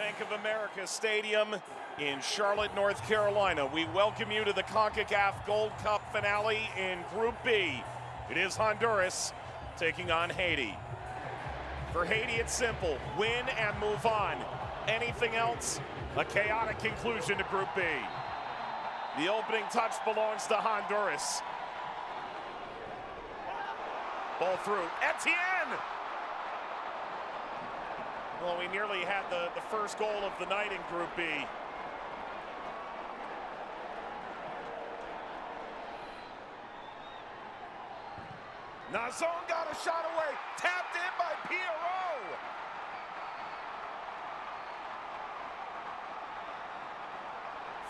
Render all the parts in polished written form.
Bank of America Stadium in Charlotte, North Carolina. We welcome you to the CONCACAF Gold Cup finale in Group B. It is Honduras taking on Haiti. For Haiti, it's simple: win and move on. Anything else, a chaotic conclusion to Group B. The opening touch belongs to Honduras. Ball through, Etienne! Well, we nearly had the first goal of the night in Group B. Nazon got a shot away, tapped in by Pierrot.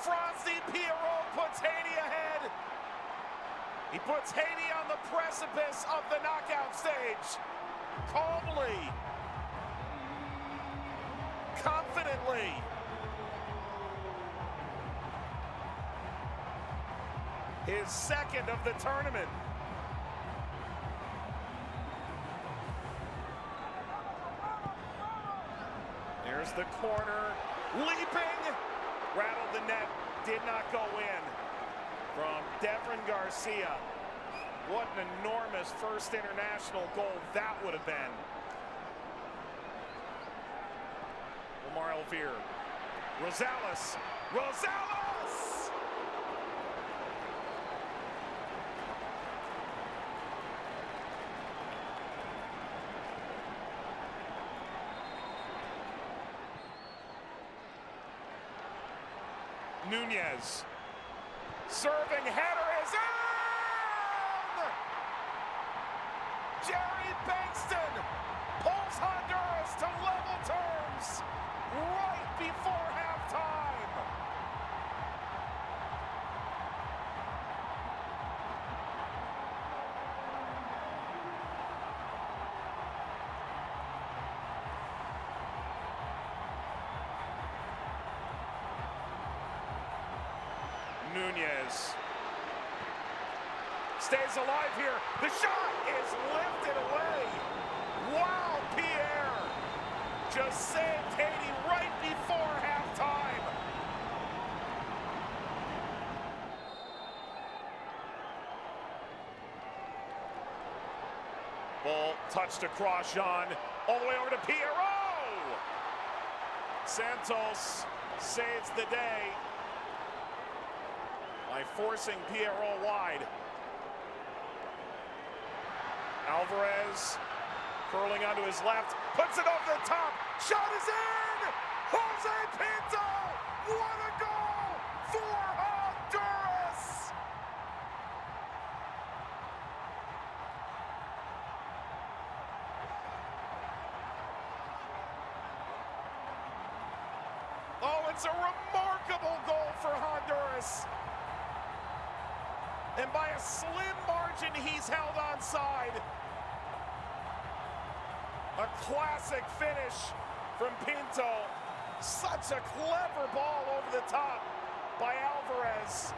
Frosty Pierrot puts Haiti ahead. He puts Haiti on the precipice of the knockout stage. Calmly, confidently. His second of the tournament. There's the corner, leaping, rattled the net, did not go in. From Devin Garcia. What an enormous first international goal that would have been. Omar Elvir. Rosales. Rosales! Nunez. Serving header is in! Jerry Bankston pulls Honduras to level terms right before halftime. Nunez stays alive here. The shot is lifted away. Wow, Pierre just saved Haiti right before halftime. Ball touched across Jean, all the way over to Pierrot. Santos saves the day by forcing Pierrot wide. Alvarez curling onto his left, puts it over the top, shot is in! Jose Pinto! What a goal for Honduras! Oh, it's a remarkable goal for Honduras. And by a slim margin, he's held onside. A classic finish from Pinto. Such a clever ball over the top by Alvarez.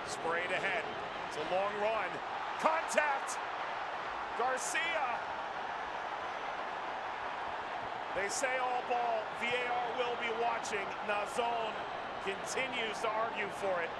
Sprayed ahead. It's a long run. Contact. Garcia. They say all ball. VAR will be watching. Nazon continues to argue for it.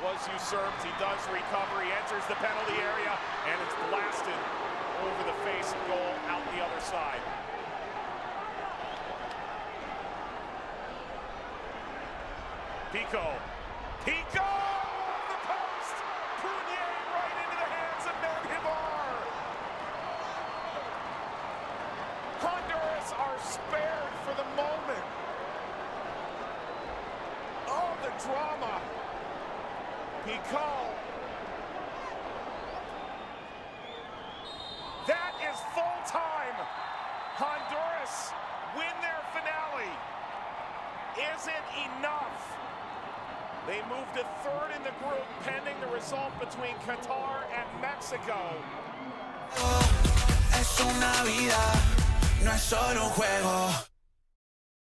Was usurped, he does recover, he enters the penalty area, and it's blasted over the face of goal out the other side. Pico, Pico off the post, Prunier right into the hands of Menjivar. Honduras are spared for the moment. Oh, the drama. Pico. That is full time. Honduras win their finale. Isn't enough. They move to third in the group pending the result between Qatar and Mexico. Es una vida, no es solo un juego.